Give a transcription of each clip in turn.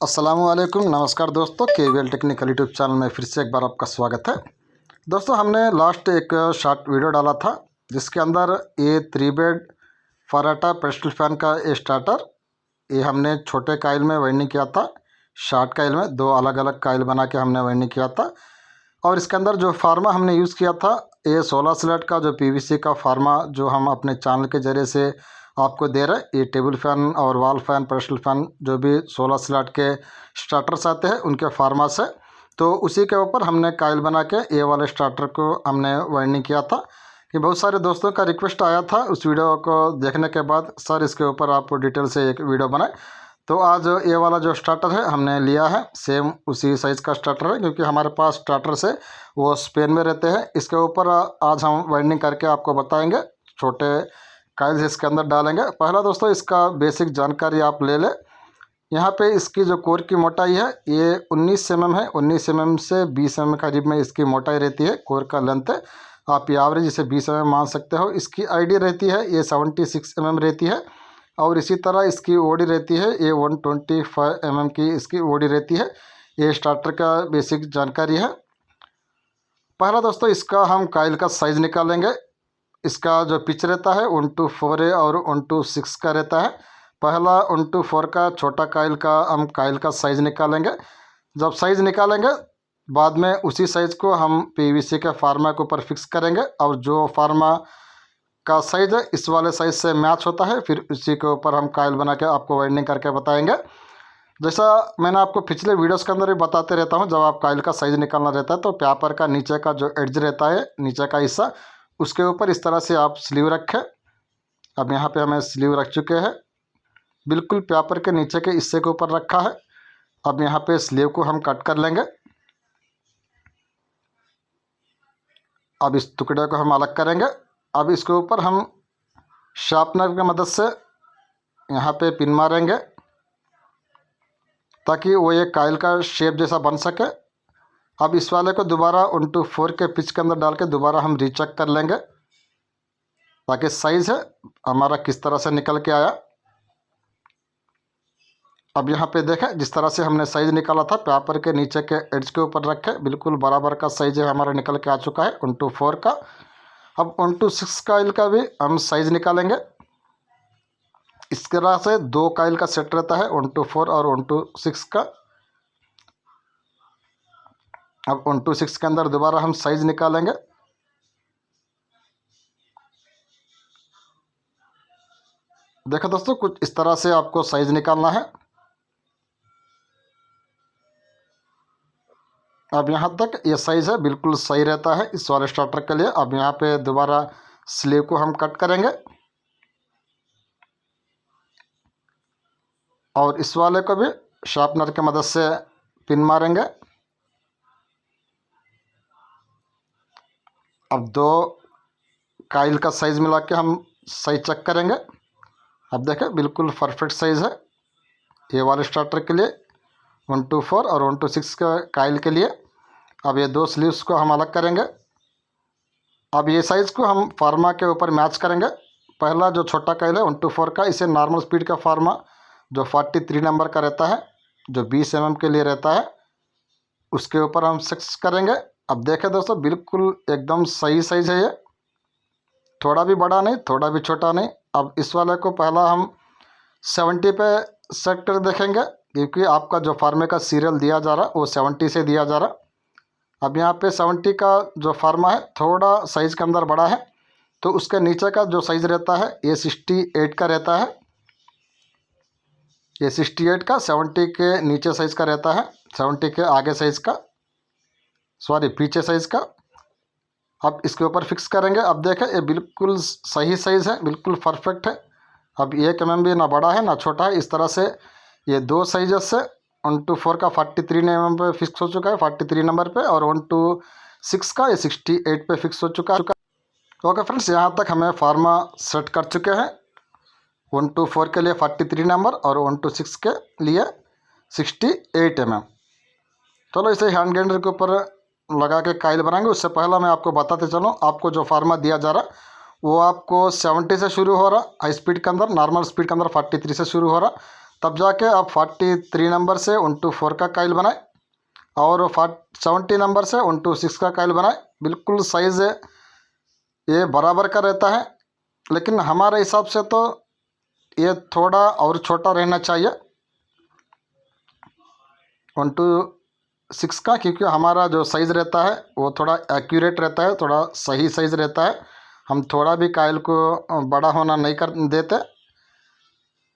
अस्सलामुअलैकुम, नमस्कार दोस्तों। केवीएल टेक्निकल यूट्यूब चैनल में फिर से एक बार आपका स्वागत है। दोस्तों, हमने लास्ट एक शॉर्ट वीडियो डाला था जिसके अंदर ये 3 बेड फराटा पेस्टल फैन का ये स्टार्टर ये हमने छोटे काइल में वाइंडिंग किया था। शॉर्ट काइल में 2 अलग अलग काइल बना के हमने वाइंडिंग किया था। और इसके अंदर जो फार्मा हमने यूज़ किया था ये 16 स्लॉट का जो पीवीसी का फार्मा जो हम अपने चैनल के ज़रिए से आपको दे रहे हैं। ये टेबल फ़ैन और वॉल फ़ैन पेस्टल फ़ैन जो भी 16 स्लॉट के स्टार्टर्स आते हैं उनके फार्मा से, तो उसी के ऊपर हमने काइल बना के ये वाले स्टार्टर को हमने वाइंडिंग किया था। कि बहुत सारे दोस्तों का रिक्वेस्ट आया था उस वीडियो को देखने के बाद, सर इसके ऊपर आप डिटेल से एक वीडियो बनाए। तो आज ये वाला जो स्टार्टर है हमने लिया है, सेम उसी साइज़ का स्टार्टर है क्योंकि हमारे पास स्टार्टर से वो स्पेन में रहते हैं। इसके ऊपर आज हम वाइंडिंग करके आपको बताएंगे, छोटे काइल्स इसके अंदर डालेंगे। पहला दोस्तों इसका बेसिक जानकारी आप ले लें। यहाँ पे इसकी जो कोर की मोटाई है ये 19 mm है। 19 mm से 20 mm करीब में इसकी मोटाई रहती है। कोर का लेंथ है, आप ये एवरेज इसे 20 mm मान सकते हो। इसकी आईडी रहती है ये 76 mm रहती है। और इसी तरह इसकी ओडी रहती है ये 125 mm की इसकी ओडी रहती है। ये स्टार्टर का बेसिक जानकारी है। पहला दोस्तों इसका हम काइल का साइज़ निकालेंगे। इसका जो पिच रहता है 1/4 है और 1/6 का रहता है। पहला 1/4 का छोटा काइल का हम काइल का साइज़ निकालेंगे। जब साइज़ निकालेंगे बाद में उसी साइज़ को हम पीवीसी के फार्मा के ऊपर फिक्स करेंगे और जो फार्मा का साइज़ है इस वाले साइज़ से मैच होता है, फिर उसी के ऊपर हम काइल बना के आपको वाइंडिंग करके बताएंगे। जैसा मैंने आपको पिछले वीडियोस के अंदर भी बताते रहता हूँ, जब आप काइल का साइज़ निकालना रहता है तो पेपर का नीचे का जो एड्ज रहता है, नीचे का हिस्सा, उसके ऊपर इस तरह से आप स्लीव रखें। अब यहाँ पे हमें स्लीव रख चुके हैं, बिल्कुल पेपर के नीचे के हिस्से के ऊपर रखा है। अब यहाँ पे स्लीव को हम कट कर लेंगे। अब इस टुकड़े को हम अलग करेंगे। अब इसके ऊपर हम शार्पनर की मदद से यहाँ पे पिन मारेंगे ताकि वो ये काइल का शेप जैसा बन सके। अब इस वाले को दोबारा 1/4 के पिच के अंदर डाल के दोबारा हम रीचेक कर लेंगे ताकि साइज़ है हमारा किस तरह से निकल के आया। अब यहाँ पे देखें जिस तरह से हमने साइज़ निकाला था पेपर के नीचे के एड्ज के ऊपर रखे, बिल्कुल बराबर का साइज़ है हमारा निकल के आ चुका है 1/4 का। अब 1/6 काइल का भी हम साइज़ निकालेंगे। इस तरह से 2 काइल का सेट रहता है 1/4 और 1/6 का। अब 1/6 के अंदर दोबारा हम साइज़ निकालेंगे। देखो दोस्तों, कुछ इस तरह से आपको साइज़ निकालना है। अब यहाँ तक ये साइज़ है, बिल्कुल सही रहता है इस वाले स्टार्टर के लिए। अब यहाँ पे दोबारा स्लीव को हम कट करेंगे और इस वाले को भी शार्पनर की मदद से पिन मारेंगे। अब 2 काइल का साइज़ मिला के हम साइज चेक करेंगे। अब देखें बिल्कुल परफेक्ट साइज़ है ये वाले स्टार्टर के लिए 1/4 और 1/6 के काइल के लिए। अब ये 2 स्लीव्स को हम अलग करेंगे। अब ये साइज़ को हम फार्मा के ऊपर मैच करेंगे। पहला जो छोटा काइल है 1/4 का, इसे नॉर्मल स्पीड का फार्मा जो 43 नंबर का रहता है, जो 20 mm के लिए रहता है, उसके ऊपर हम फिक्स करेंगे। अब देखें दोस्तों, बिल्कुल एकदम सही साइज़ है ये, थोड़ा भी बड़ा नहीं थोड़ा भी छोटा नहीं। अब इस वाले को पहला हम 70 पे सेट कर देखेंगे क्योंकि आपका जो फार्मे का सीरियल दिया जा रहा वो 70 से दिया जा रहा। अब यहाँ पे 70 का जो फार्मा है थोड़ा साइज़ के अंदर बड़ा है, तो उसके नीचे का जो साइज़ रहता है ये 68 का रहता है। ये 68 का 70 के नीचे साइज़ का रहता है, 70 के आगे साइज़ का, सॉरी पीछे साइज़ का। अब इसके ऊपर फिक्स करेंगे। अब देखें ये बिल्कुल सही साइज़ है, बिल्कुल परफेक्ट है। अब 1 mm भी ना बड़ा है ना छोटा है। इस तरह से ये 2 साइज़ से 1/4 का 43 mm पे फिक्स हो चुका है, 43 नंबर पे, और 1/6 का ये 68 पे फिक्स हो चुका है। ओके फ्रेंड्स, यहाँ तक हमें फार्मा सेट कर चुके हैं। 1/4 के लिए 43 नंबर और 1/6 के लिए 68 mm। चलो इसे हैंड ग्राइंडर के ऊपर लगा के काइल बनाएंगे। उससे पहला मैं आपको बताते चलूँ, आपको जो फार्मा दिया जा रहा वो आपको 70 से शुरू हो रहा हाई स्पीड के अंदर, नॉर्मल स्पीड के अंदर 43 से शुरू हो रहा। तब जाके आप 43 नंबर से 1/4 का काइल बनाएं और 70 नंबर से 1/6 का काइल बनाएं। बिल्कुल साइज़ ये बराबर का रहता है, लेकिन हमारे हिसाब से तो ये थोड़ा और छोटा रहना चाहिए 1/6 का, क्योंकि हमारा जो साइज़ रहता है वो थोड़ा एक्यूरेट रहता है, थोड़ा सही साइज़ रहता है। हम थोड़ा भी काइल को बड़ा होना नहीं कर देते।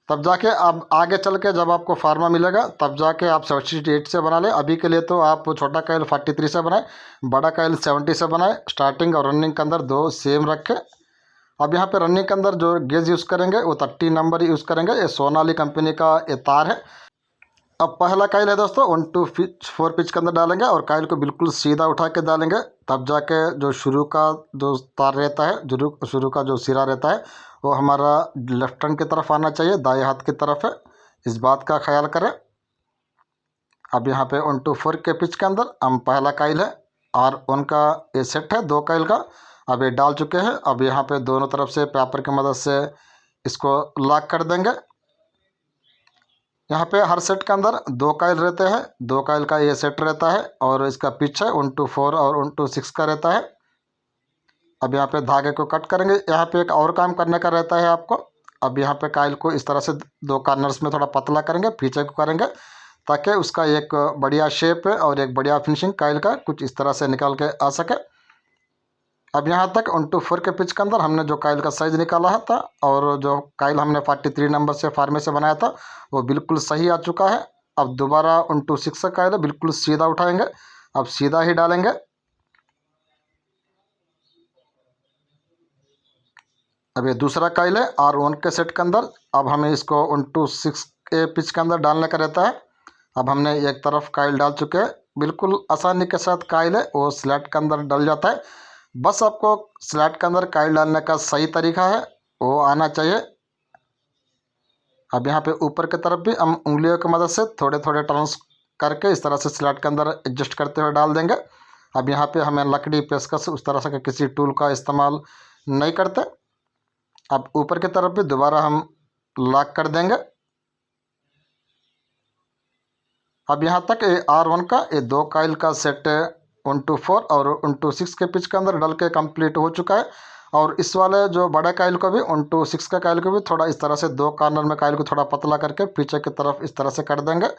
तब जाके अब आगे चल के जब आपको फार्मा मिलेगा तब जाके आप 78 से बना लें। अभी के लिए तो आप छोटा काइल 43 से बनाएं, बड़ा काइल 70 से बनाएं। स्टार्टिंग और रनिंग के अंदर दो सेम रखें। अब यहाँ पे रनिंग के अंदर जो गेज यूज़ करेंगे वो 30 नंबर यूज़ करेंगे। ये सोनाली कंपनी का ये तार है। अब पहला काइल है दोस्तों 1/4 पिच के अंदर डालेंगे और काइल को बिल्कुल सीधा उठा के डालेंगे। तब जाके जो शुरू का जो तार रहता है, शुरू का जो सिरा रहता है वो हमारा लेफ्ट हैंड की तरफ आना चाहिए, दाएं हाथ की तरफ है। इस बात का ख्याल करें। अब यहाँ पे 1/4 के पिच के अंदर हम पहला काइल है और उनका ये सेट है 2 काइल का। अब ये डाल चुके हैं। अब यहाँ पे दोनों तरफ से पेपर की मदद से इसको लॉक कर देंगे। यहाँ पे हर सेट के अंदर 2 काइल रहते हैं, 2 काइल का ये सेट रहता है और इसका पिच है 1/4 और 1/6 का रहता है। अब यहाँ पे धागे को कट करेंगे। यहाँ पे एक और काम करने का रहता है आपको। अब यहाँ पे काइल को इस तरह से 2 कॉर्नर्स में थोड़ा पतला करेंगे, पीछे को करेंगे, ताकि उसका एक बढ़िया शेप और एक बढ़िया फिनिशिंग काइल का कुछ इस तरह से निकाल के आ सके। अब यहाँ तक 1/4 के पिच के अंदर हमने जो काइल का साइज़ निकाला था और जो काइल हमने 43 नंबर से फार्मे से बनाया था वो बिल्कुल सही आ चुका है। अब दोबारा 1/6 का काइल है, बिल्कुल सीधा उठाएंगे। अब सीधा ही डालेंगे। अब ये दूसरा काइल है R1 के सेट के अंदर। अब हमें इसको 1/6 के पिच के अंदर डालने का रहता है। अब हमने एक तरफ काइल डाल चुके हैं। बिल्कुल आसानी के साथ काइल है वो स्लैट के अंदर डल जाता है। बस आपको स्लैट के अंदर काइल डालने का सही तरीका है वो आना चाहिए। अब यहाँ पे ऊपर की तरफ भी हम उंगलियों की मदद से थोड़े थोड़े टर्न्स करके इस तरह से स्लैट के अंदर एडजस्ट करते हुए डाल देंगे। अब यहाँ पे हमें लकड़ी, पेचकस उस तरह से किसी टूल का इस्तेमाल नहीं करते। अब ऊपर की तरफ भी दोबारा हम लॉक कर देंगे। अब यहाँ तक ये R1 का ये 2 काइल का सेट 1/4 और 1/6 के पिच के अंदर डल के कंप्लीट हो चुका है। और इस वाले जो बड़े काइल को भी 1/6 का काइल को भी थोड़ा इस तरह से 2 कॉर्नर में काइल को थोड़ा पतला करके पीछे की तरफ इस तरह से कर देंगे।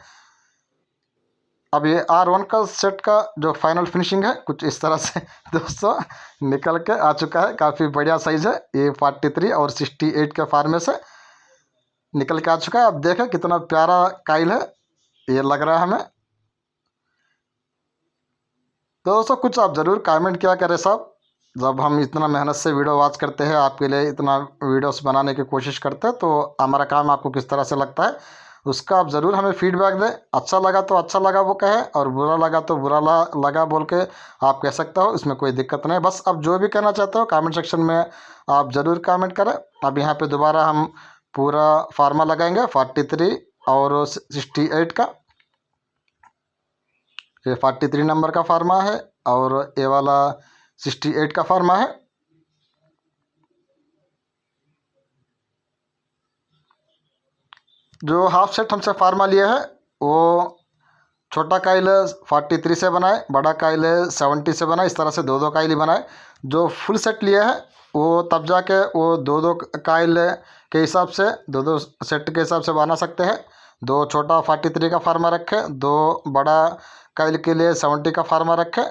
अब ये R1 का सेट का जो फाइनल फिनिशिंग है कुछ इस तरह से दोस्तों निकल के आ चुका है। काफ़ी बढ़िया साइज़ है। ये 43 और 68 के फार्मे से निकल के आ चुका है। अब देखें कितना प्यारा काइल है ये लग रहा है हमें। तो दोस्तों कुछ आप ज़रूर कमेंट किया करें साहब। जब हम इतना मेहनत से वीडियो वॉच करते हैं, आपके लिए इतना वीडियोस बनाने की कोशिश करते हैं, तो हमारा काम आपको किस तरह से लगता है उसका आप ज़रूर हमें फीडबैक दें। अच्छा लगा तो अच्छा लगा वो कहे, और बुरा लगा तो बुरा लगा बोल के आप कह सकते हो, इसमें कोई दिक्कत नहीं। बस अब जो भी कहना चाहते हो कमेंट सेक्शन में आप ज़रूर कमेंट करें। अब यहाँ पे दोबारा हम पूरा फार्मा लगाएंगे 43 और 68 का। ये 43 नंबर का फार्मा है और ये वाला 68 का फार्मा है। जो हाफ सेट हमसे फार्मा लिया है वो छोटा काइल 43 से बनाए, बड़ा काइल 70 से बनाए। इस तरह से 2-2 काइल ही बनाए। जो फुल सेट लिया है वो तब जाके वो 2-2 काइल के हिसाब से 2-2 सेट के हिसाब से बना सकते हैं। 2 छोटा 43 का फार्मा रखे, 2 बड़ा काइल के लिए 70 का फार्मा रखे।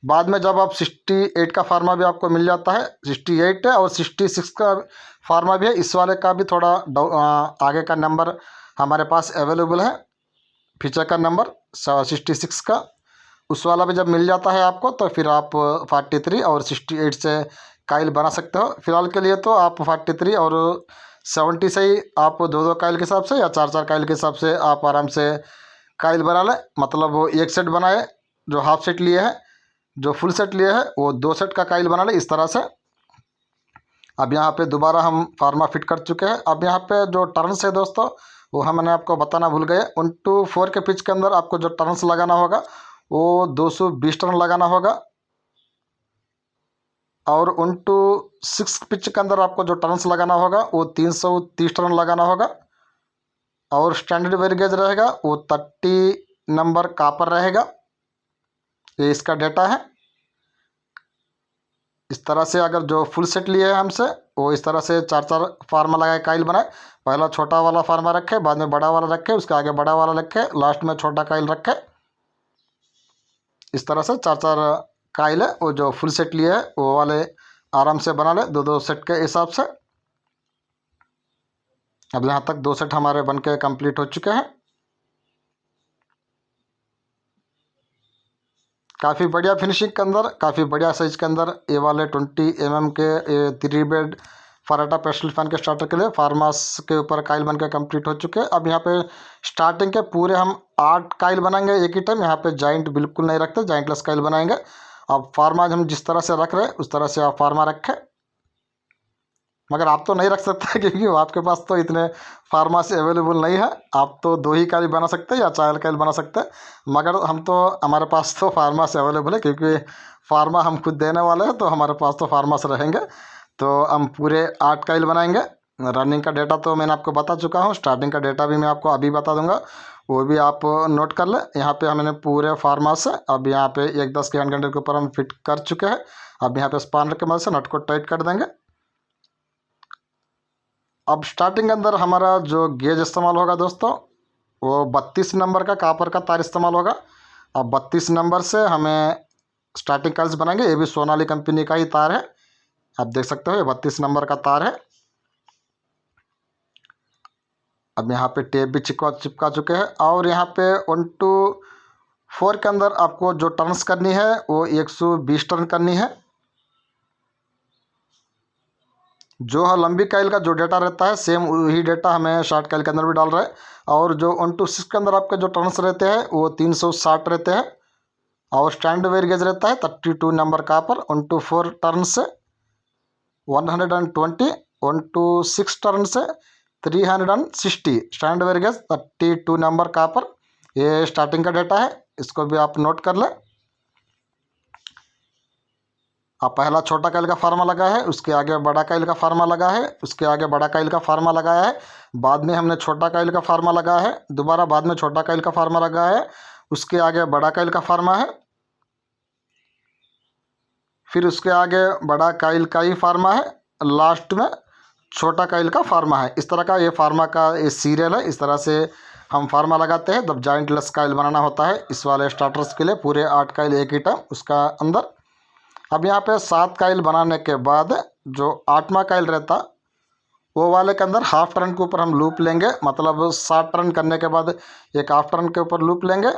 बाद में जब आप 68 का फार्मा भी आपको मिल जाता है, 68 है और 66 का फार्मा भी है। इस वाले का भी थोड़ा आगे का नंबर हमारे पास अवेलेबल है, फीचर का नंबर 66 का। उस वाला भी जब मिल जाता है आपको तो फिर आप 43 और 68 से काइल बना सकते हो। फिलहाल के लिए तो आप 43 और 70 से ही आप 2-2 काइल के हिसाब से या 4-4 काइल के हिसाब से आप आराम से काइल बना लें। मतलब वो एक सेट बनाए जो हाफ सेट लिए है, जो फुल सेट लिए है वो 2 सेट का काइल बना ले इस तरह से। अब यहाँ पे दोबारा हम फार्मा फिट कर चुके हैं। अब यहाँ पे जो टर्न्स है दोस्तों वो मैंने आपको बताना भूल गए। 1/4 के पिच के अंदर आपको जो टर्न्स लगाना होगा वो 220 टर्न लगाना होगा, और 1/6 पिच के अंदर आपको जो टर्न्स लगाना होगा वो 330 टर्न लगाना होगा। और स्टैंडर्ड वेयर गेज रहेगा वो 30 नंबर कापर रहेगा। ये इसका डेटा है। इस तरह से अगर जो फुल सेट लिए है हमसे वो इस तरह से 4 फार्मा लगाए काइल बनाए। पहला छोटा वाला फार्मा रखे, बाद में बड़ा वाला रखे, उसके आगे बड़ा वाला रखे, लास्ट में छोटा काइल रखे। इस तरह से 4 काइल है वो जो फुल सेट लिए है वो वाले आराम से बना ले 2 सेट के हिसाब से। अब यहाँ तक 2 सेट हमारे बन के कम्प्लीट हो चुके हैं। काफ़ी बढ़िया फिनिशिंग के अंदर, काफ़ी बढ़िया साइज के अंदर ये वाले 20 mm के 3 बेड फराटा पेस्टल फैन के स्टार्टर के लिए फार्मास के ऊपर काइल बन के कम्प्लीट हो चुके हैं। अब यहाँ पे स्टार्टिंग के पूरे हम 8 काइल बनाएंगे एक ही टाइम। यहाँ पे जॉइंट बिल्कुल नहीं रखते, जॉइंटलेस काइल बनाएंगे। अब फार्मा हम जिस तरह से रख रहे हैं उस तरह से आप फार्मा रखें, मगर आप तो नहीं रख सकते क्योंकि आपके पास तो इतने फार्मासी अवेलेबल नहीं है। आप तो 2 ही काइल बना सकते हैं या 4 काइल बना सकते हैं, मगर हमारे पास तो फार्मासी अवेलेबल है क्योंकि फार्मा हम खुद देने वाले हैं, तो हमारे पास तो फार्मास रहेंगे। तो हम पूरे 8 काइल बनाएंगे। रनिंग का डेटा तो मैंने आपको बता चुका हूँ, स्टार्टिंग का डेटा भी मैं आपको अभी बता दूंगा, वो भी आप नोट कर लें। यहाँ पे हमने पूरे फार्मास है। अब यहाँ पे 1/10 के हैंड के ऊपर हम फिट कर चुके हैं। अब यहाँ पे स्पानर की मदद से नट को टाइट कर देंगे। अब स्टार्टिंग अंदर हमारा जो गेज इस्तेमाल होगा दोस्तों वो 32 नंबर का कापर का तार इस्तेमाल होगा। अब 32 नंबर से हमें स्टार्टिंग काइल्स बनाएंगे। ये भी सोनाली कंपनी का ही तार है, आप देख सकते हो, ये 32 नंबर का तार है। अब यहाँ पे टेप भी चिपका चुके हैं। और यहाँ पे 1 to 4 के अंदर आपको जो टर्न्स करनी है वो 120 टर्न करनी है। जो है लंबी काइल का जो डेटा रहता है सेम वही डेटा हमें शॉर्ट काइल के अंदर भी डाल रहा है। और जो 1 to 6 के अंदर आपके जो टर्न्स रहते हैं वो 360 रहते हैं। और स्टैंड वेयर गेज रहता है 32 नंबर का पर 1 to 4 टर्न से 120, 1 to 6 टर्न से 360। स्टैंड वेयर गेज 32 नंबर का पर। ये स्टार्टिंग का डेटा है, इसको भी आप नोट कर लें। अब पहला छोटा काइल का फार्मा लगा है, उसके आगे बड़ा काइल का फार्मा लगा है, उसके आगे बड़ा काइल का फार्मा लगाया है, बाद में हमने छोटा काइल का फार्मा लगाया है, दोबारा बाद में छोटा काइल का फार्मा लगाया है, उसके आगे बड़ा काइल का फार्मा है, फिर उसके आगे बड़ा काइल का ही फार्मा है, लास्ट में छोटा काइल का फार्मा है। इस तरह का ये फार्मा का ये सीरियल है। इस तरह से हम फार्मा लगाते हैं जब जॉइंटलेस काइल बनाना होता है इस वाले स्टार्टर्स के लिए। पूरे 8 काइल एक ही टाइम उसका अंदर। अब यहाँ पे 7 काइल बनाने के बाद जो 8वां काइल रहता वो वाले के अंदर हाफ टर्न के ऊपर हम लूप लेंगे, मतलब 7 टर्न करने के बाद एक हाफ टर्न के ऊपर लूप लेंगे।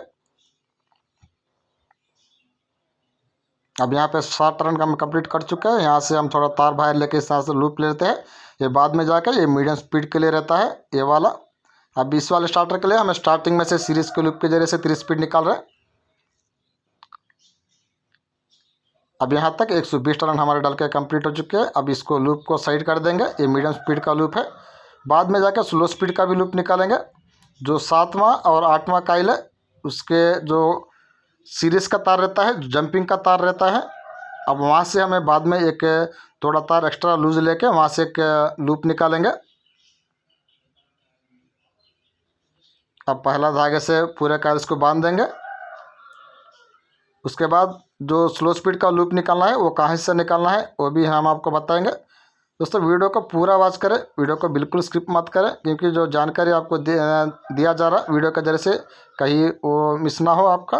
अब यहाँ पे 7 टर्न का हम कंप्लीट कर चुके हैं। यहाँ से हम थोड़ा तार बाहर लेके इस तरह से लूप लेते हैं। ये बाद में जाकर ये मीडियम स्पीड के लिए रहता है ये वाला। अब इस वाले स्टार्टर के लिए हमें स्टार्टिंग में से सीरीज के लूप के जरिए से 3 स्पीड निकाल रहे हैं। अब यहाँ तक 120 टर्न हमारे डाल के कम्प्लीट हो चुके हैं। अब इसको लूप को साइड कर देंगे। ये मीडियम स्पीड का लूप है, बाद में जाकर स्लो स्पीड का भी लूप निकालेंगे। जो 7वां और 8वां काइल है उसके जो सीरीज का तार रहता है, जंपिंग का तार रहता है, अब वहाँ से हमें बाद में एक थोड़ा तार एक्स्ट्रा लूज लेके वहाँ से एक लूप निकालेंगे। अब पहला धागे से पूरे काइल्स को बांध देंगे। उसके बाद जो स्लो स्पीड का लूप निकालना है वो कहाँ से निकालना है वो भी हम आपको बताएंगे। दोस्तों वीडियो को पूरा वॉच करें, वीडियो को बिल्कुल स्किप मत करें, क्योंकि जो जानकारी आपको दिया जा रहा है वीडियो के जरिए से कहीं वो मिस ना हो आपका।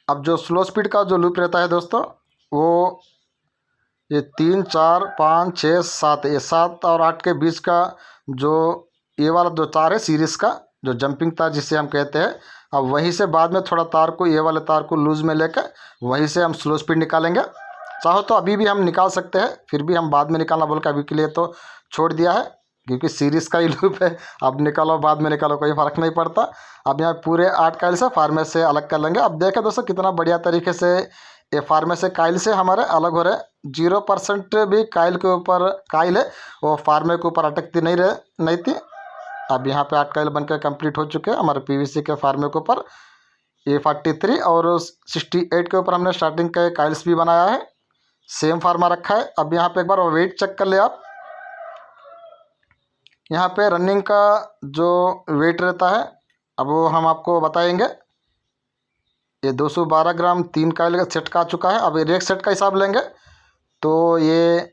अब जो स्लो स्पीड का जो लूप रहता है दोस्तों वो ये 3, 4, 5, 6, 7, ये 7 और 8 के बीच का जो ये वाला जो तार है सीरीज का जो जंपिंग तार जिसे हम कहते हैं, अब वहीं से बाद में थोड़ा तार को ये वाले तार को लूज में लेकर वहीं से हम स्लो स्पीड निकालेंगे। चाहो तो अभी भी हम निकाल सकते हैं, फिर भी हम बाद में निकालना बोल के अभी के लिए तो छोड़ दिया है, क्योंकि सीरीज़ का ही लूप है। अब निकालो बाद में निकालो कोई फ़र्क नहीं पड़ता। अब यहाँ पूरे 8 काइल से फार्मे से अलग कर लेंगे। अब देखें दोस्तों कितना बढ़िया तरीके से ये फार्मे से काइल से हमारे अलग हो रहे। 0% भी काइल के ऊपर काइल है वो फार्मे के ऊपर अटकती नहीं थी। अब यहाँ पे 8 काइल बनकर कंप्लीट हो चुके हैं हमारे पीवीसी के फार्मे के ऊपर। ये 43 और 68 के ऊपर हमने स्टार्टिंग के काइल्स भी बनाया है, सेम फार्मा रखा है। अब यहाँ पे एक बार वेट चेक कर ले आप। यहाँ पे रनिंग का जो वेट रहता है अब वो हम आपको बताएंगे। ये 212 ग्राम 3 काइल का सेट का आ चुका है। अब ये एक सेट का हिसाब लेंगे तो ये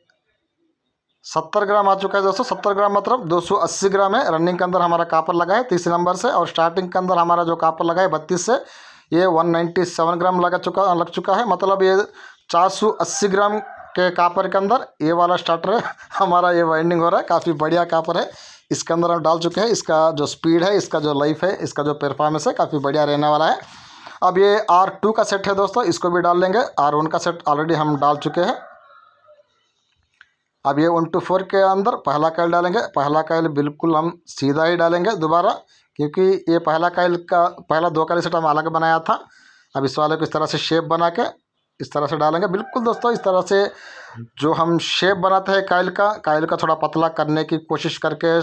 70 ग्राम आ चुका है दोस्तों। 70 ग्राम मतलब 280 ग्राम है। रनिंग के अंदर हमारा कापर लगा है 30 नंबर से, और स्टार्टिंग के अंदर हमारा जो कापर लगा है 32 से, ये 197 ग्राम लग चुका है। मतलब ये 480 ग्राम के कापर के अंदर ये वाला स्टार्टर है हमारा ये वाइंडिंग हो रहा है। काफ़ी बढ़िया कापर है। इसके अंदर हम डाल चुके हैं। इसका जो स्पीड है, इसका जो लाइफ है, इसका जो परफॉर्मेंस है, काफ़ी बढ़िया रहने वाला है। अब ये R2 का सेट है दोस्तों, इसको भी डाल लेंगे। R1 का सेट ऑलरेडी हम डाल चुके हैं। अब ये 124 के अंदर पहला काइल डालेंगे। पहला काइल बिल्कुल हम सीधा ही डालेंगे दोबारा, क्योंकि ये पहला काइल का पहला 2 काइल सेट हम अलग बनाया था। अब इस वाले को इस तरह से शेप बना के इस तरह से डालेंगे। बिल्कुल दोस्तों इस तरह से जो हम शेप बनाते हैं काइल का थोड़ा पतला करने की कोशिश करके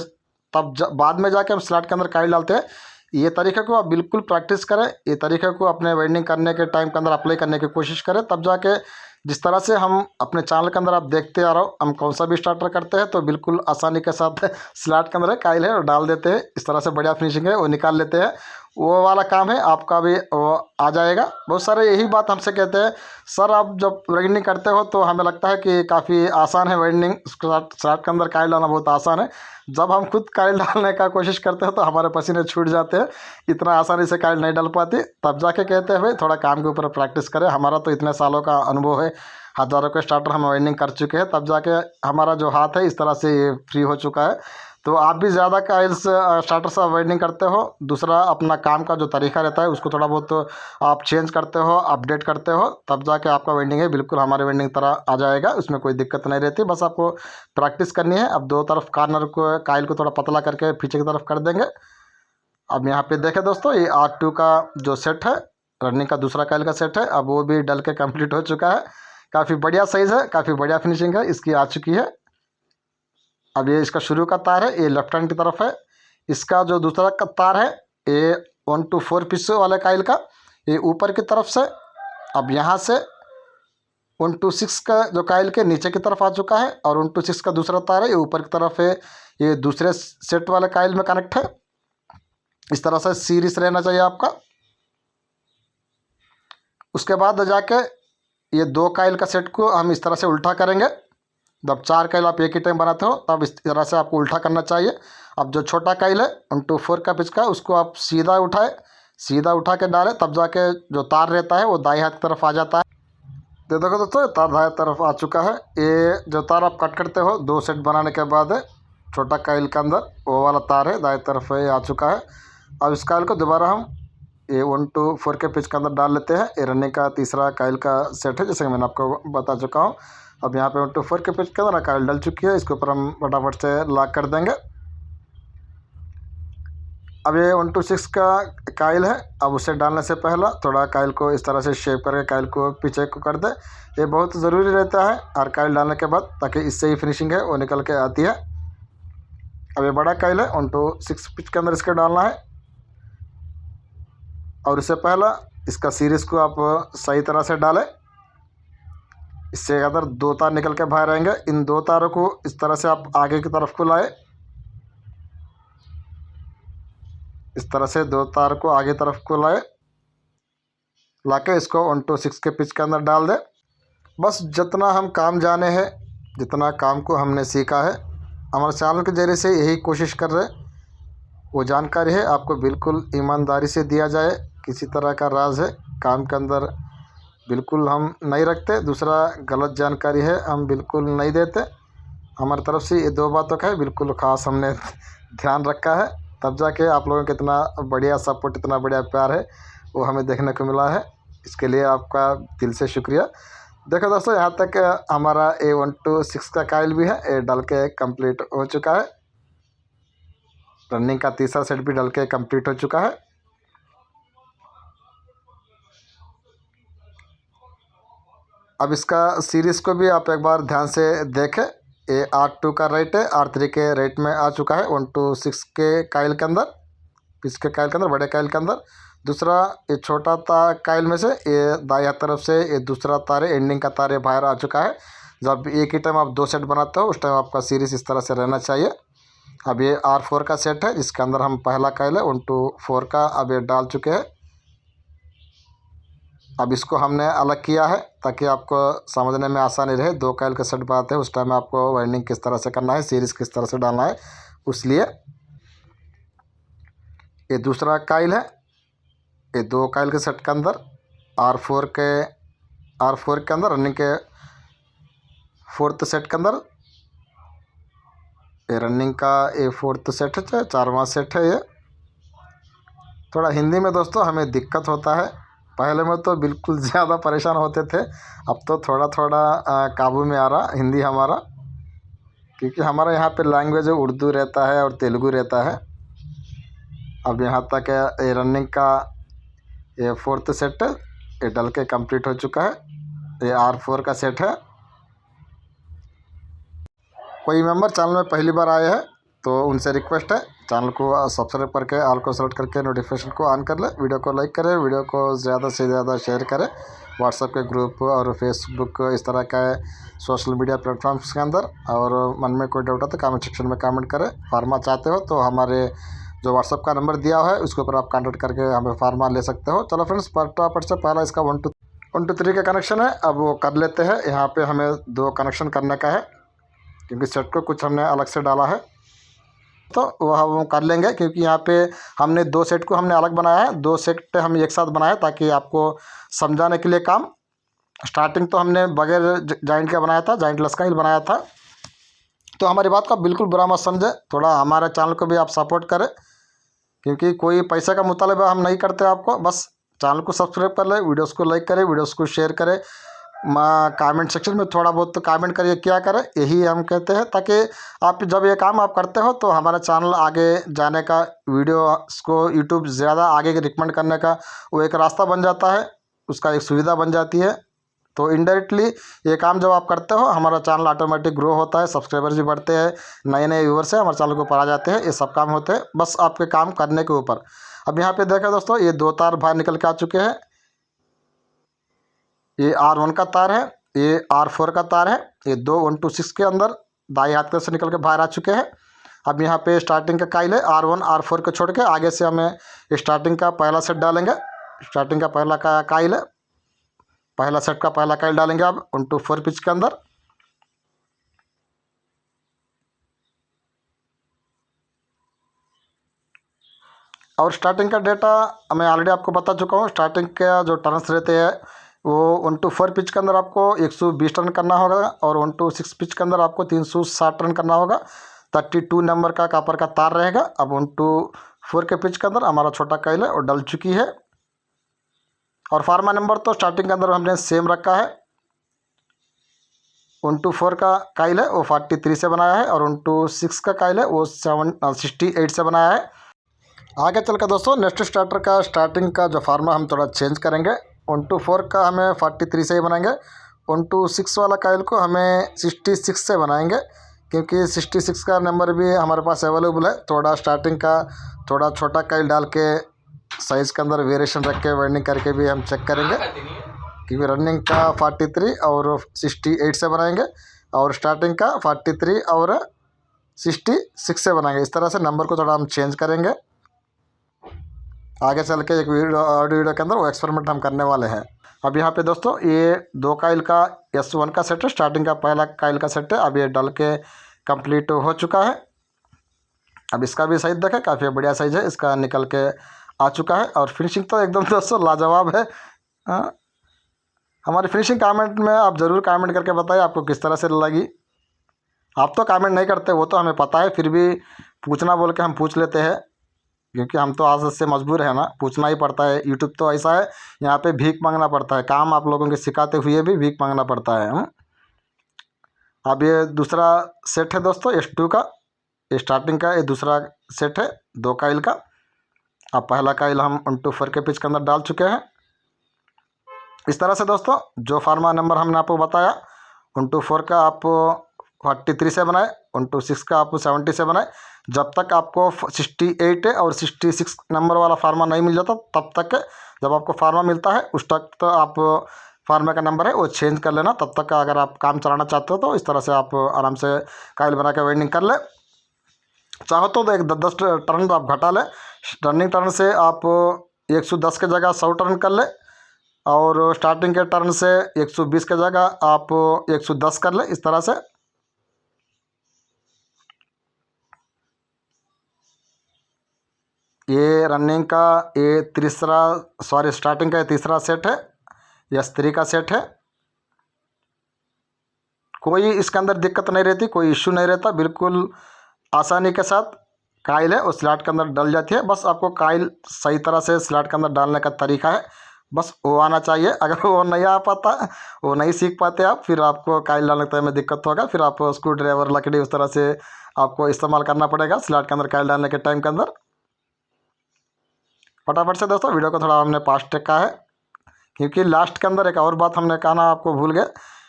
तब बाद में जाके हम स्लॉट के अंदर काइल डालते हैं। ये तरीके को आप बिल्कुल प्रैक्टिस करें। ये तरीके को अपने वेल्डिंग करने के टाइम के अंदर अप्लाई करने की कोशिश करें, तब जाके जिस तरह से हम अपने चैनल के अंदर आप देखते आ रहे हो, हम कौन सा भी स्टार्टर करते हैं तो बिल्कुल आसानी के साथ स्लॉट के अंदर काइल है और डाल देते हैं। इस तरह से बढ़िया फिनिशिंग है वो निकाल लेते हैं। वो वाला काम है आपका भी वो आ जाएगा। बहुत सारे यही बात हमसे कहते हैं, सर आप जब वेल्डिंग करते हो तो हमें लगता है कि काफ़ी आसान है वेल्डिंग, स्लॉट के अंदर काइल डालना बहुत आसान है। जब हम खुद काइल डालने का कोशिश करते हैं तो हमारे पसीने छूट जाते हैं, इतना आसानी से काइल नहीं डाल पाती। तब जाके कहते हैं भाई थोड़ा काम के ऊपर प्रैक्टिस करें। हमारा तो इतने सालों का अनुभव है, हज़ारों के स्टार्टर हम वेल्डिंग कर चुके हैं, तब जाके हमारा जो हाथ है इस तरह से ये फ्री हो चुका है। तो आप भी ज़्यादा काइल्स स्टार्टर से वेल्डिंग करते हो, दूसरा अपना काम का जो तरीका रहता है उसको थोड़ा बहुत आप चेंज करते हो, अपडेट करते हो, तब जाके आपका वेल्डिंग है बिल्कुल हमारे वेल्डिंग तरह आ जाएगा। उसमें कोई दिक्कत नहीं रहती, बस आपको प्रैक्टिस करनी है। अब दो तरफ कार्नर को काइल को थोड़ा पतला करके पीछे की तरफ कर देंगे। अब यहाँ पे देखें दोस्तों, ये R2 का जो सेट है, रनिंग का दूसरा काइल का सेट है, अब वो भी डल के कंप्लीट हो चुका है। काफ़ी बढ़िया साइज़ है, काफ़ी बढ़िया फिनिशिंग है इसकी आ चुकी है। अब ये इसका शुरू का तार है, ये लेफ्ट हैंड की तरफ है। इसका जो दूसरा का तार है ये 1 to 4 पीस वाले काइल का, ये ऊपर की तरफ से। अब यहाँ से 1 to 6 का जो काइल के नीचे की तरफ आ चुका है, और 1 to 6 का दूसरा तार है ये ऊपर की तरफ है, ये दूसरे सेट वाले काइल में कनेक्ट है। इस तरह से सीरीज रहना चाहिए आपका। उसके बाद जाके ये 2 काइल का सेट को हम इस तरह से उल्टा करेंगे। जब 4 काइल आप एक ही टाइम बनाते हो तब इस तरह से आपको उल्टा करना चाहिए। अब जो छोटा काइल है 1 to 4 का पिच का, उसको आप सीधा उठा के डालें, तब जाके जो तार रहता है वो दाएं हाथ की तरफ आ जाता है। तो देखो दोस्तों तार दाएं तरफ आ चुका है। ये जो तार आप कट करते हो 2 सेट बनाने के बाद है, छोटा काइल के अंदर वो वाला तार है दाएं तरफ है, आ चुका है। अब इस काइल को दोबारा हम ये 1 to 4 के पिच के अंदर डाल लेते हैं। ये रनिंग का तीसरा काइल का सेट है, जैसे कि मैंने आपको बता चुका हूँ। अब यहाँ पे 1 to 4 के पिच के अंदर काइल डल चुकी है, इसके ऊपर हम फटाफट से लॉक कर देंगे। अब ये 1 to 6 का काइल है, अब उसे डालने से पहला थोड़ा काइल को इस तरह से शेप करके काइल को पीछे को कर दे। ये बहुत ज़रूरी रहता है और काइल डालने के बाद, ताकि इससे ही फिनिशिंग है वो निकल के आती है। अब ये बड़ा काइल है 1 to 6 पिच के अंदर इसके डालना है, और इससे पहला इसका सीरीज़ को आप सही तरह से डालें। इससे अगर 2 तार निकल के बाहर आएंगे, इन 2 तारों को इस तरह से आप आगे की तरफ को लाए। इस तरह से 2 तार को आगे तरफ को लाके इसको 1 to 6 के पिच के अंदर डाल दें। बस जितना हम काम जाने हैं, जितना काम को हमने सीखा है, हमारे चैनल के जरिए से यही कोशिश कर रहे, वो जानकारी है आपको बिल्कुल ईमानदारी से दिया जाए। किसी तरह का राज है काम के अंदर बिल्कुल हम नहीं रखते, दूसरा गलत जानकारी है हम बिल्कुल नहीं देते। हमारी तरफ से ये 2 बातों का है बिल्कुल ख़ास हमने ध्यान रखा है, तब जाके आप लोगों का इतना बढ़िया सपोर्ट, इतना बढ़िया प्यार है वो हमें देखने को मिला है। इसके लिए आपका दिल से शुक्रिया। देखो दोस्तों यहाँ तक हमारा ये 1 to 6 का काइल भी है, ये डल के कंप्लीट हो चुका है। रनिंग का तीसरा सेट भी डल के कंप्लीट हो चुका है। अब इसका सीरीज़ को भी आप एक बार ध्यान से देखें। ये R2 का राइट है, R3 के राइट में आ चुका है 1 to 6 के काइल के अंदर, पिच के काइल के अंदर, बड़े काइल के अंदर। दूसरा ये छोटा काइल में से ये दाएं हाथ तरफ से ये दूसरा तार है, एंडिंग का तार है, बाहर आ चुका है। जब एक ही टाइम आप 2 सेट बनाते हो उस टाइम आपका सीरीज़ इस तरह से रहना चाहिए। अब ये R4 का सेट है, इसके अंदर हम पहला कॉइल है 1 to 4 का अब ये डाल चुके हैं। अब इसको हमने अलग किया है ताकि आपको समझने में आसानी रहे। 2 कॉइल का सेट बनाते हैं उस टाइम आपको वाइंडिंग किस तरह से करना है, सीरीज़ किस तरह से डालना है, उसलिए ये दूसरा कॉइल है। ये 2 कॉइल के सेट के अंदर R4 के अंदर रनिंग के 4th सेट के अंदर ये रनिंग का ये 4th सेट है, 4वां सेट है। ये थोड़ा हिंदी में दोस्तों हमें दिक्कत होता है, पहले में तो बिल्कुल ज़्यादा परेशान होते थे, अब तो थोड़ा थोड़ा काबू में आ रहा हिंदी हमारा, क्योंकि हमारा यहाँ पे लैंग्वेज उर्दू रहता है और तेलुगु रहता है। अब यहाँ तक ये रनिंग का ये 4th सेट है, ये डल के कंप्लीट हो चुका है। ये R4 का सेट है। कोई मेंबर चैनल में पहली बार आए हैं तो उनसे रिक्वेस्ट है चैनल को सब्सक्राइब करके ऑल को सेलेक्ट करके नोटिफिकेशन को ऑन कर ले, वीडियो को लाइक करें, वीडियो को ज़्यादा से ज़्यादा शेयर करें व्हाट्सएप के ग्रुप और फेसबुक इस तरह का सोशल मीडिया प्लेटफॉर्म्स के अंदर। और मन में कोई डाउट हो तो कमेंट सेक्शन में कमेंट करें। फार्मा चाहते हो तो हमारे जो व्हाट्सएप का नंबर दिया हुआ है उसके ऊपर आप कॉन्टेक्ट करके हमें फार्मा ले सकते हो। चलो फ्रेंड्स, फटाफट से पहला इसका 1 to 3 का कनेक्शन है, अब वो कर लेते हैं। यहाँ पे हमें 2 कनेक्शन करने का है क्योंकि सेट को कुछ हमने अलग से डाला है, तो वह हम कर लेंगे। क्योंकि यहाँ पे हमने 2 सेट को हमने अलग बनाया है, 2 सेट हम एक साथ बनाए ताकि आपको समझाने के लिए काम। स्टार्टिंग तो हमने बगैर जॉइंट का बनाया था, जॉइंटलेस का ही बनाया था, तो हमारी बात का बिल्कुल बुरा मत समझे, थोड़ा हमारे चैनल को भी आप सपोर्ट करें, क्योंकि कोई पैसे का मुतालबा हम नहीं करते आपको। बस चैनल को सब्सक्राइब कर ले, वीडियोस को लाइक करें, वीडियोस को शेयर करें, कमेंट सेक्शन में थोड़ा बहुत तो कमेंट करिए, क्या करें, यही हम कहते हैं, ताकि आप जब ये काम आप करते हो तो हमारा चैनल आगे जाने का, वीडियोस को यूट्यूब ज़्यादा आगे रिकमेंड करने का वो एक रास्ता बन जाता है, उसका एक सुविधा बन जाती है। तो इनडायरेक्टली ये काम जब आप करते हो हमारा चैनल ऑटोमेटिक ग्रो होता है, सब्सक्राइबर्स भी बढ़ते हैं, नए नए व्यूवर्स हैं हमारे चैनल को ऊपर आ जाते हैं। ये सब काम होते हैं बस आपके काम करने के ऊपर। अब यहाँ पे देखा दोस्तों, ये 2 तार बाहर निकल के आ चुके हैं। ये R1 का तार है, ये R4 का तार है। ये 2 1 to 6 के अंदर दाएं हाथ से निकल के बाहर आ चुके हैं। अब यहाँ पे स्टार्टिंग का कॉइल है R1 R4 को छोड़ के आगे से हमें स्टार्टिंग का पहला सेट डालेंगे। स्टार्टिंग का पहला का कॉइल है, पहला सेट का पहला कॉइल डालेंगे अब 1 to 4 पिच के अंदर। और स्टार्टिंग का डेटा मैं ऑलरेडी आपको बता चुका हूँ। स्टार्टिंग का जो टर्न्स रहते हैं वो 1 to 4 पिच के अंदर आपको 120 टर्न करना होगा, और 1 to 6 पिच के अंदर आपको 360 टर्न करना होगा। 32 नंबर का कॉपर का तार रहेगा। अब 1 to 4 के पिच के अंदर हमारा छोटा कॉइल है और डल चुकी है। और फार्मा नंबर तो स्टार्टिंग के अंदर हमने सेम रखा है। 1 to 4 का कॉइल है वो 43 से बनाया है, और 1 to 6 का कॉइल है वो 68 से बनाया है। आगे चल कर दोस्तों नेक्स्ट स्टार्टर का स्टार्टिंग का जो फार्मा हम थोड़ा चेंज करेंगे। 1 to 4 का हमें 43 से ही बनाएंगे। 1 to 6 वाला कॉइल को हमें 66 से बनाएंगे, क्योंकि 66 का नंबर भी हमारे पास अवेलेबल है। थोड़ा स्टार्टिंग का थोड़ा छोटा कॉइल डाल के साइज़ के अंदर वेरिएशन रख के वाइंडिंग करके भी हम चेक करेंगे, क्योंकि रनिंग का 43 और 68 से बनाएंगे, और स्टार्टिंग का 43 और 66 से बनाएंगे। इस तरह से नंबर को थोड़ा हम चेंज करेंगे। आगे चल के एक वीडियो के अंदर वो एक्सपेरिमेंट हम करने वाले हैं। अब यहाँ पे दोस्तों ये 2 कॉइल का S1 का सेट है, स्टार्टिंग का पहला कॉइल का सेट है। अब ये डल के कंप्लीट हो चुका है। अब इसका भी साइज देखें, काफ़ी बढ़िया साइज है, इसका निकल के आ चुका है। और फिनिशिंग तो एकदम दोस्तों लाजवाब है। हमारी फिनिशिंग कमेंट में आप ज़रूर कमेंट करके बताइए आपको किस तरह से लगी। आप तो कमेंट नहीं करते, वो तो हमें पता है, फिर भी पूछना बोल के हम पूछ लेते हैं, क्योंकि हम तो आदत से मजबूर है ना, पूछना ही पड़ता है। यूट्यूब तो ऐसा है, यहाँ पे भीख मांगना पड़ता है, काम आप लोगों के सिखाते हुए भी भीख मांगना पड़ता है। अब ये दूसरा सेट है दोस्तों S2 का, स्टार्टिंग का ये दूसरा सेट है 2 कॉइल का। अब पहला कॉइल हम 1 to 4 के पिच के अंदर डाल चुके हैं। इस तरह से दोस्तों जो फार्मा नंबर हमने आपको बताया, 1 to 4 का आप 43 से बनाए, 1 to 6 का आप 70 से बनाए। जब तक आपको 68 और 66 नंबर वाला फार्मा नहीं मिल जाता तब तक, जब आपको फार्मा मिलता है उस तक तो आप फार्मा का नंबर है वो चेंज कर लेना। तब तक अगर आप काम चलाना चाहते हो तो इस तरह से आप आराम से कॉइल बना के वाइंडिंग कर ले। चाहो तो एक 10 टर्न आप घटा लें। रनिंग टर्न से आप 110 के जगह 100 टर्न कर ले, और स्टार्टिंग के टर्न से 120 के जगह आप 110 कर ले। इस तरह से ये रनिंग का ये स्टार्टिंग का ये तीसरा सेट है, या S3 का सेट है। कोई इसके अंदर दिक्कत नहीं रहती, कोई इश्यू नहीं रहता, बिल्कुल आसानी के साथ काइल है वो स्लॉट के अंदर डल जाती है। बस आपको काइल सही तरह से स्लॉट के अंदर डालने का तरीका है, बस वो आना चाहिए। अगर वो नहीं आ पाता, वो नहीं सीख पाते आप, फिर आपको काइल डालने के टाइम में दिक्कत होगा। फिर आप स्क्रू ड्राइवर, लकड़ी उस तरह से आपको इस्तेमाल करना पड़ेगा स्लॉट के अंदर काइल डालने के टाइम के अंदर। फटाफट से दोस्तों वीडियो को थोड़ा हमने फास्ट टेका है, क्योंकि लास्ट के अंदर एक और बात हमने कहना आपको भूल गए।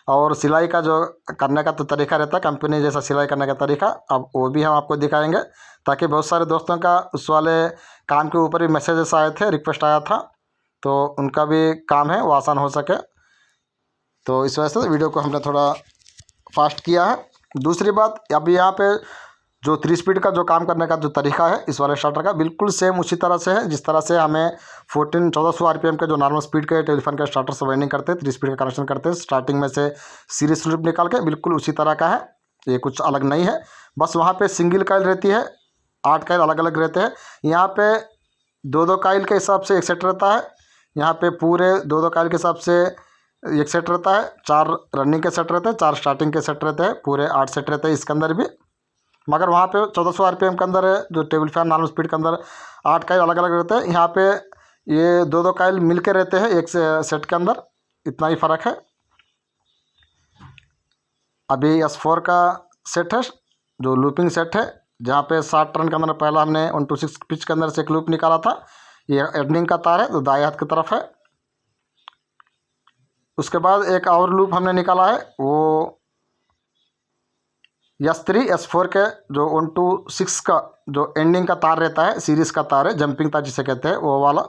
और सिलाई का जो करने का तो तरीका रहता है, कंपनी जैसा सिलाई करने का तरीका, अब वो भी हम आपको दिखाएंगे, ताकि बहुत सारे दोस्तों का उस वाले काम के ऊपर भी मैसेजेस आए थे, रिक्वेस्ट आया था, तो उनका भी काम है वो आसान हो सके। तो इस वजह से वीडियो को हमने थोड़ा फास्ट किया है। दूसरी बात, अभी यहाँ पे जो 3 स्पीड का जो काम करने का जो तरीका है इस वाले स्टार्टर का, बिल्कुल सेम उसी तरह से है जिस तरह से हमें 1400 RPM के जो नॉर्मल स्पीड के टेलीफोन के स्टार्टर से वाइंडिंग करते हैं, 3 स्पीड का कनेक्शन करते हैं स्टार्टिंग में से सीरीज लूप निकाल के, बिल्कुल उसी तरह का है। ये कुछ अलग नहीं है, बस वहाँ पर सिंगल काइल रहती है, 8 काइल अलग अलग रहते हैं। यहाँ पे 2-2 काइल के हिसाब से एक सेट रहता है, यहाँ पे पूरे 2-2 काइल के हिसाब से एक सेट रहता है। 4 रनिंग के सेट रहते हैं, 4 स्टार्टिंग के सेट रहते हैं, पूरे 8 सेट रहते हैं इसके अंदर भी। मगर वहाँ पे 1400 RPM के अंदर जो टेबल फैन नॉर्मल स्पीड के अंदर 8 काइल अलग अलग रहते हैं। यहाँ पे ये 2-2 काइल मिल के रहते हैं एक सेट के अंदर, इतना ही फ़र्क है। अभी S4 का सेट है जो लूपिंग सेट है, जहाँ पे 60 टर्न के अंदर पहला हमने 126 पिच के अंदर से एक लूप निकाला था। ये एंडिंग का तार है जो दाएं हाथ की तरफ है। उसके बाद एक और लूप हमने निकाला है, वो S3 S4 के जो 126 का जो एंडिंग का तार रहता है, सीरीज़ का तार है, जंपिंग तार जिसे कहते हैं, वो वाला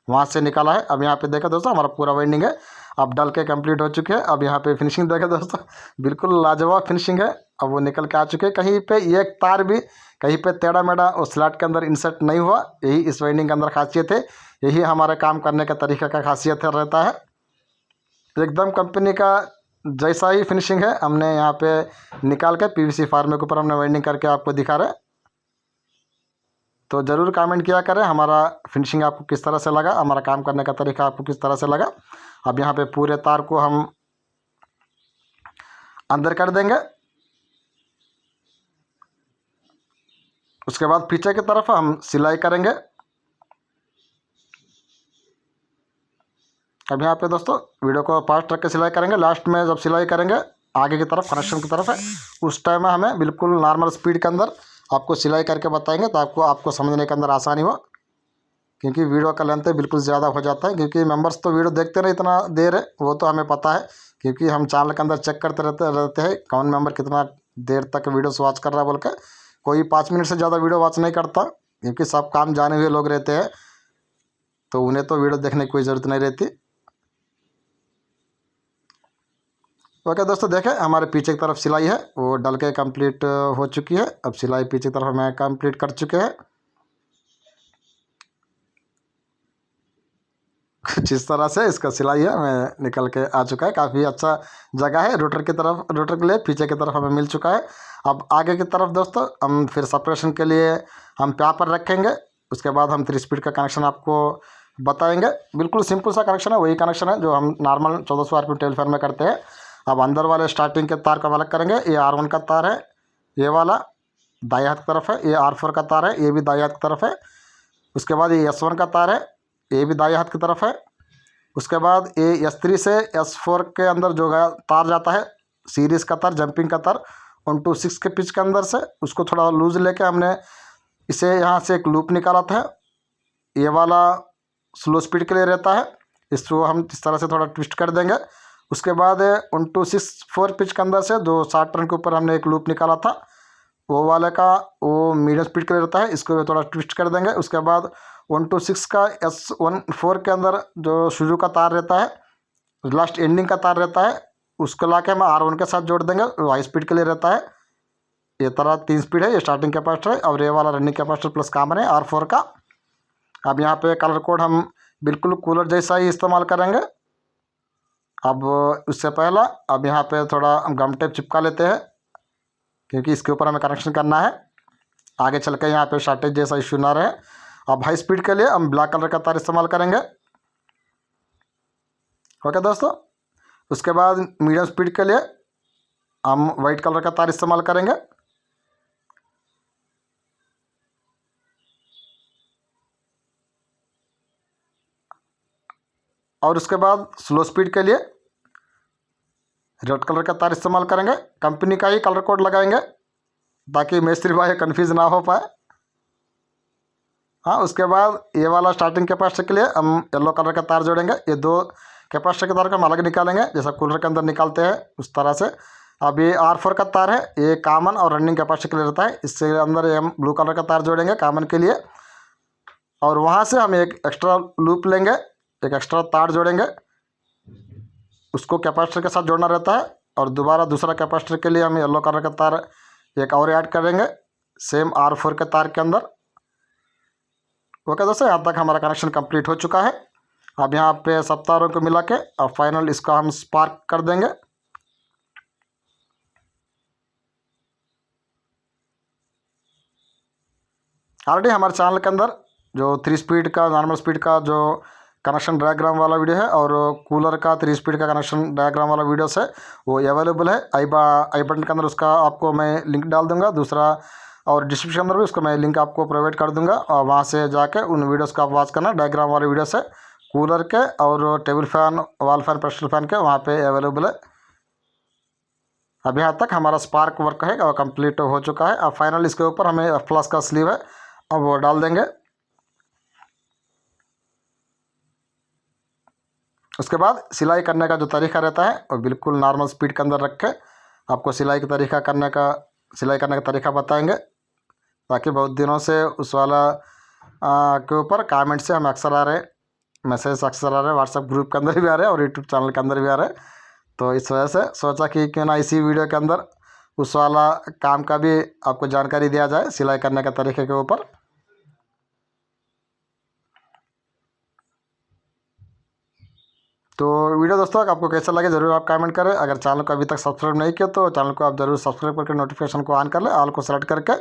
वहाँ से निकाला है। अब यहाँ पे देखो दोस्तों हमारा पूरा वाइंडिंग है, अब डल के कंप्लीट हो चुके हैं। अब यहाँ पे फिनिशिंग देखो दोस्तों, बिल्कुल लाजवाब फिनिशिंग है। अब वो निकल के आ चुके हैं, कहीं पे एक तार भी कहीं पे टेढ़ा मेढ़ा उस स्लॉट के अंदर इंसर्ट नहीं हुआ। यही इस वाइंडिंग के अंदर खासियत है, यही हमारे काम करने का तरीका का खासियत रहता है। एकदम कंपनी का जैसा ही फिनिशिंग है हमने यहाँ पे निकाल के PVC फार्मे के ऊपर हमने वाइंडिंग करके आपको दिखा रहे। तो ज़रूर कमेंट किया करें हमारा फिनिशिंग आपको किस तरह से लगा, हमारा काम करने का तरीका आपको किस तरह से लगा। अब यहाँ पे पूरे तार को हम अंदर कर देंगे। उसके बाद पीछे की तरफ हम सिलाई करेंगे। अब यहाँ पे दोस्तों वीडियो को फास्ट रख के सिलाई करेंगे। लास्ट में जब सिलाई करेंगे आगे की तरफ कनेक्शन की तरफ है, उस टाइम में हमें बिल्कुल नॉर्मल स्पीड के अंदर आपको सिलाई करके बताएंगे, तो आपको समझने के अंदर आसानी हो। क्योंकि वीडियो का लेंथ बिल्कुल ज़्यादा हो जाता है, क्योंकि मेंबर्स तो वीडियो देखते नहीं इतना देर है, वो तो हमें पता है, क्योंकि हम चैनल के अंदर चेक करते रहते हैं कौन मेंबर कितना देर तक वीडियोस वॉच कर रहा है बोल के। कोई 5 मिनट से ज़्यादा वीडियो वॉच नहीं करता, क्योंकि सब काम जाने हुए लोग रहते हैं, तो उन्हें तो वीडियो देखने की कोई ज़रूरत नहीं रहती। ओके दोस्तों, देखें हमारे पीछे की तरफ सिलाई है वो डल के कंप्लीट हो चुकी है। अब सिलाई पीछे की तरफ हमें कंप्लीट कर चुके हैं। कुछ इस तरह से इसका सिलाई है हमें निकल के आ चुका है। काफ़ी अच्छा जगह है रोटर के लिए पीछे की तरफ हमें मिल चुका है। अब आगे की तरफ दोस्तों हम फिर सेपरेशन के लिए हम यहाँ पर रखेंगे। उसके बाद हम 3 स्पीड का कनेक्शन आपको बताएंगे। बिल्कुल सिंपल सा कनेक्शन है, वही कनेक्शन है जो हम नॉर्मल 1400 RPM टेलीफोन में करते हैं। अब अंदर वाले स्टार्टिंग के तार को हम अलग करेंगे। ये R1 का तार है, ये वाला दाएं हाथ की तरफ है। ये R4 का तार है, ये भी दाएं हाथ की तरफ है। उसके बाद ये S1 का तार है, ये भी दाएं हाथ की तरफ है। उसके बाद ये S3 से S4 के अंदर जो है तार जाता है, सीरीज़ का तार, जंपिंग का तार 126 के पिच के अंदर से, उसको थोड़ा लूज लेके हमने इसे यहाँ से एक लूप निकाला था। ये वाला स्लो स्पीड के लिए रहता है, इसको हम इस तरह से थोड़ा ट्विस्ट कर देंगे। उसके बाद 1264 पिच के अंदर से जो 60 टर्न के ऊपर हमने एक लूप निकाला था, वो वाले का वो मीडियम स्पीड के लिए रहता है, इसको भी थोड़ा ट्विस्ट कर देंगे। उसके बाद 126 का S14 के अंदर जो शुरू का तार रहता है, लास्ट एंडिंग का तार रहता है, उसको ला के हम R1 के साथ जोड़ देंगे, वो हाई स्पीड के लिए रहता है। ये तरह 3 स्पीड है, ये स्टार्टिंग कैपेसिटर है और ये वाला रनिंग कैपेसिटर प्लस कॉमन है R4 का। अब यहाँ पे कलर कोड हम बिल्कुल कूलर जैसा ही इस्तेमाल करेंगे। अब उससे पहला अब यहाँ पे थोड़ा हम गम टेप चिपका लेते हैं, क्योंकि इसके ऊपर हमें कनेक्शन करना है, आगे चल के यहाँ पे शॉर्टेज जैसा इशू ना रहे। अब हाई स्पीड के लिए हम ब्लैक कलर का तार इस्तेमाल करेंगे। ओके दोस्तों, उसके बाद मीडियम स्पीड के लिए हम वाइट कलर का तार इस्तेमाल करेंगे। और उसके बाद स्लो स्पीड के लिए रेड कलर का तार इस्तेमाल करेंगे। कंपनी का ही कलर कोड लगाएंगे ताकि मिस्त्री भाई कंफ्यूज ना हो पाए। हाँ, उसके बाद ये वाला स्टार्टिंग कैपेसिटर के लिए हम येलो कलर का तार जोड़ेंगे। ये 2 कैपेसिटर के तार को हम अलग निकालेंगे, जैसा कूलर के अंदर निकालते हैं उस तरह से। अब ये R4 का तार है, ये कॉमन और रनिंग कैपेसिटर के लिए रहता है। इससे अंदर ये हम ब्लू कलर का तार जोड़ेंगे कॉमन के लिए, और वहाँ से हम एक एक्स्ट्रा लूप लेंगे, एक एक्स्ट्रा तार जोड़ेंगे, उसको कैपेसिटर के साथ जोड़ना रहता है। और दोबारा दूसरा कैपेसिटर के लिए हम येलो कलर का तार एक और ऐड करेंगे सेम R4 के तार के अंदर। ओके दोस्तों, यहाँ तक हमारा कनेक्शन कंप्लीट हो चुका है। अब यहाँ पे सब तारों को मिला के अब फाइनल इसका हम स्पार्क कर देंगे। ऑलरेडी हमारे चैनल के अंदर जो 3 स्पीड का नॉर्मल स्पीड का जो कनेक्शन डायग्राम वाला वीडियो है और कूलर का 3 स्पीड का कनेक्शन डायग्राम वाला वीडियोस है वो अवेलेबल है। आई बटन के अंदर उसका आपको मैं लिंक डाल दूंगा, दूसरा और डिस्क्रिप्शन के अंदर भी उसका मैं लिंक आपको प्रोवाइड कर दूंगा, और वहाँ से जाके उन वीडियोस को आप वॉच करना। डायग्राम वाले वीडियोस है कूलर के और table fan, wall fan, pressure fan के, वहाँ पे अवेलेबल है। अब यहाँ तक हमारा स्पार्क वर्क है और कंप्लीट हो चुका है। अब फाइनल इसके ऊपर हमें F+ का स्लीव है, अब वो डाल देंगे। उसके बाद सिलाई करने का जो तरीका रहता है वो बिल्कुल नॉर्मल स्पीड के अंदर रख के आपको सिलाई करने का तरीका बताएंगे, ताकि बहुत दिनों से उस वाला के ऊपर कमेंट से हम अक्सर आ रहे, मैसेज अक्सर आ रहे, व्हाट्सएप ग्रुप के अंदर भी आ रहे और यूट्यूब चैनल के अंदर भी आ रहे। तो इस वजह से सोचा कि क्यों ना इसी वीडियो के अंदर उस वाला काम का भी आपको जानकारी दिया जाए, सिलाई करने के तरीके के ऊपर। तो वीडियो दोस्तों आपको कैसा लगे ज़रूर आप कमेंट करें। अगर चैनल को अभी तक सब्सक्राइब नहीं किया तो चैनल को आप ज़रूर सब्सक्राइब करके नोटिफिकेशन को ऑन कर लें, ऑल को सेलेक्ट करके,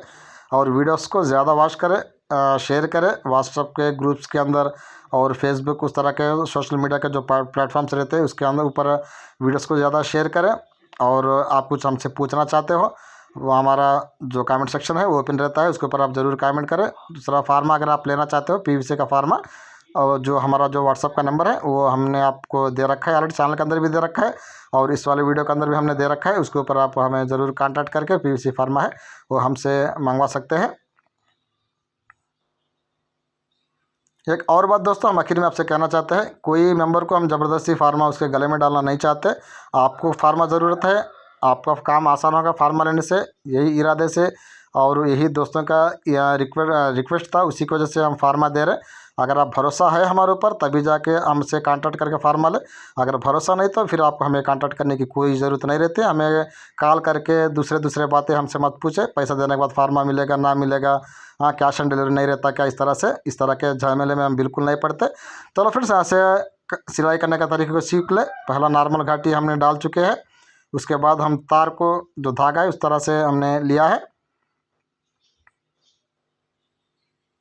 और वीडियोस को ज़्यादा वॉच करें, शेयर करें व्हाट्सएप के ग्रुप्स के अंदर और फेसबुक, उस तरह के सोशल मीडिया के जो प्लेटफॉर्म्स रहते हैं उसके अंदर ऊपर वीडियोस को ज़्यादा शेयर करें। और आप कुछ हमसे पूछना चाहते हो वो हमारा जो कमेंट सेक्शन है वो ओपन रहता है, उसके ऊपर आप ज़रूर कमेंट करें। दूसरा फार्मा अगर आप लेना चाहते हो PVC का फार्मा, और जो हमारा जो व्हाट्सअप का नंबर है वो हमने आपको दे रखा है, ऑलरेडी चैनल के अंदर भी दे रखा है और इस वाले वीडियो के अंदर भी हमने दे रखा है। उसके ऊपर आप हमें ज़रूर कांटेक्ट करके PVC फार्मा है वो हमसे मंगवा सकते हैं। एक और बात दोस्तों, हम आखिर में आपसे कहना चाहते हैं, कोई मेंबर को हम ज़बरदस्ती फार्मा उसके गले में डालना नहीं चाहते। आपको फार्मा ज़रूरत है, आपका काम आसान होगा फार्मा लेने से, यही इरादे से और यही दोस्तों का रिक्वेस्ट था, उसी की वजह से हम फार्मा दे रहे। अगर आप भरोसा है हमारे ऊपर तभी जाके हमसे कांटेक्ट करके फार्मा ले, अगर भरोसा नहीं तो फिर आपको हमें कांटेक्ट करने की कोई ज़रूरत नहीं रहती। हमें कॉल करके दूसरे बातें हमसे मत पूछे, पैसा देने के बाद फार्मा मिलेगा ना मिलेगा, हाँ कैश ऑन डिलीवरी नहीं रहता क्या, इस तरह के झमेले में हम बिल्कुल नहीं पड़ते। चलो फिर से ऐसे सिलाई करने का तरीके को सीख ले। पहला नॉर्मल घाटी हमने डाल चुके हैं, उसके बाद हम तार को जो धागा है उस तरह से हमने लिया है।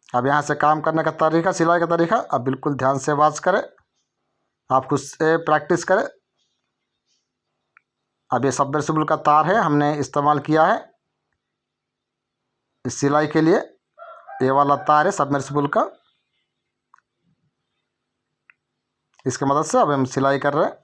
अब यहाँ से काम करने का तरीका, सिलाई का तरीका अब बिल्कुल ध्यान से वॉच करें, आप खुद से प्रैक्टिस करें। अब ये सबमर्सिबल का तार है हमने इस्तेमाल किया है इस सिलाई के लिए, ये वाला तार है सबमर्सिबल का, इसकी मदद से अब हम सिलाई कर रहे हैं।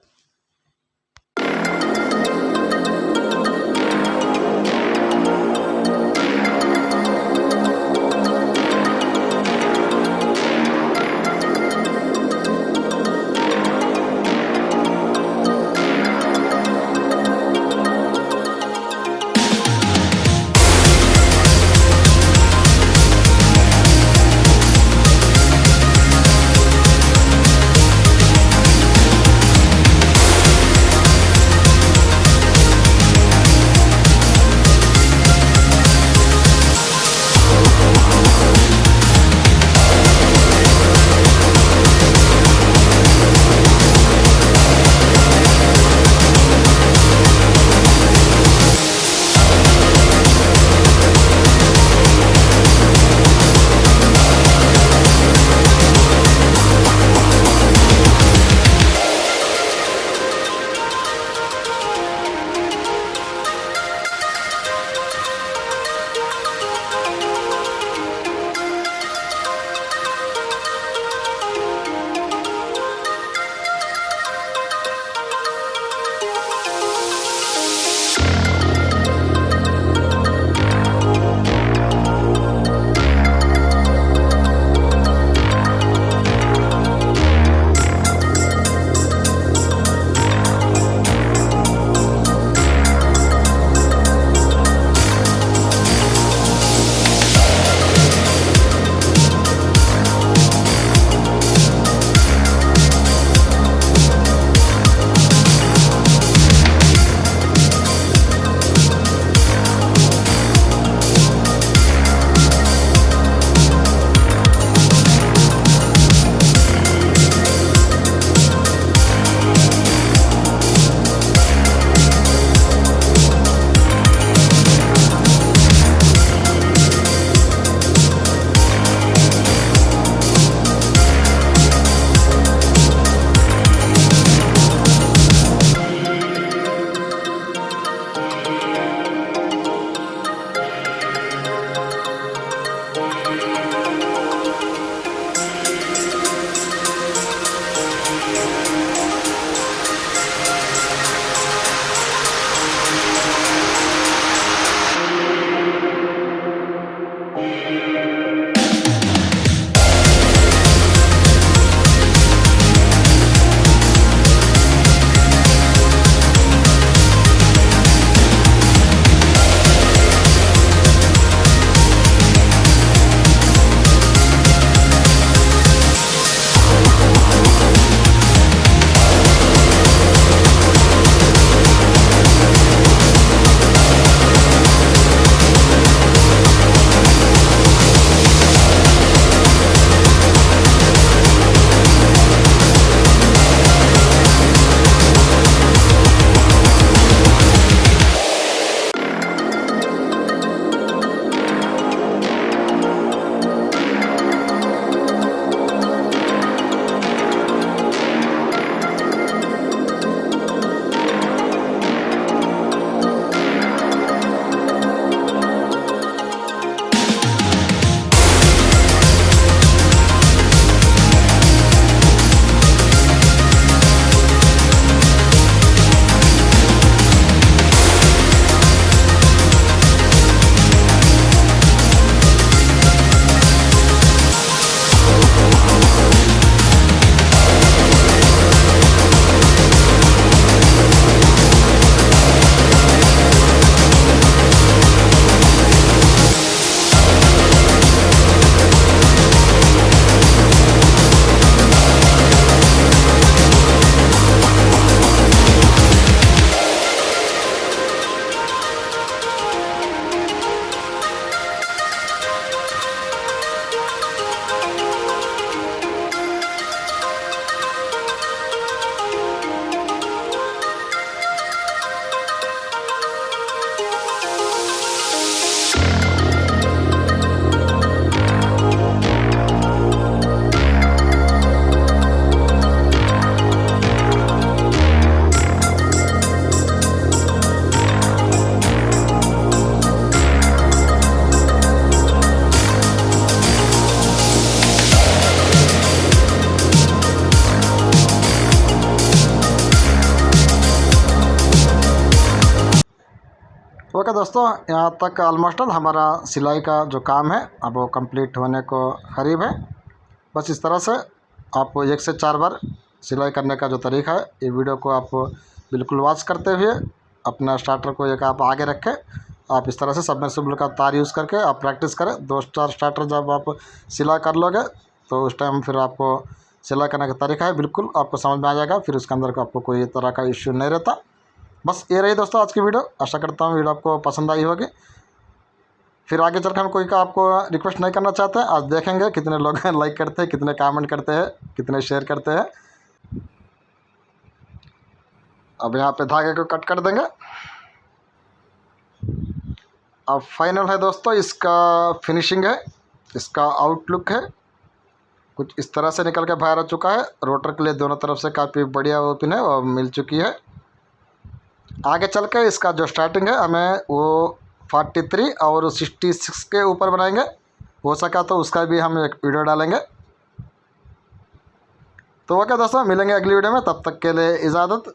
ओके दोस्तों, यहाँ तक ऑलमोस्ट हमारा सिलाई का जो काम है अब वो कंप्लीट होने को करीब है। बस इस तरह से आप 1 से 4 बार सिलाई करने का जो तरीका है, ये वीडियो को आप बिल्कुल वॉच करते हुए अपना स्टार्टर को एक आप आगे रखें। आप इस तरह से सबमर्सिबल का तार यूज़ करके आप प्रैक्टिस करें। 2 स्टार स्टार्टर जब आप सिलाई कर लोगे तो उस टाइम फिर आपको सिलाई करने का तरीका है बिल्कुल आपको समझ में आ जाएगा। फिर उसके अंदर का आपको कोई तरह का इश्यू नहीं रहता। बस ये रही दोस्तों आज की वीडियो। आशा करता हूँ वीडियो आपको पसंद आई होगी। फिर आगे चलकर हम कोई का आपको रिक्वेस्ट नहीं करना चाहते हैं। आज देखेंगे कितने लोग लाइक करते हैं, कितने कमेंट करते हैं, कितने शेयर करते हैं। अब यहाँ पे धागे को कट कर देंगे। अब फाइनल है दोस्तों, इसका फिनिशिंग है, इसका आउटलुक है, कुछ इस तरह से निकल के बाहर आ चुका है। रोटर के लिए दोनों तरफ से काफ़ी बढ़िया ओपन है और मिल चुकी है। आगे चल के इसका जो स्टार्टिंग है हमें वो 43 और 66 के ऊपर बनाएंगे। हो सका तो उसका भी हम एक वीडियो डालेंगे। तो ओके दोस्तों, मिलेंगे अगली वीडियो में। तब तक के लिए इजाज़त।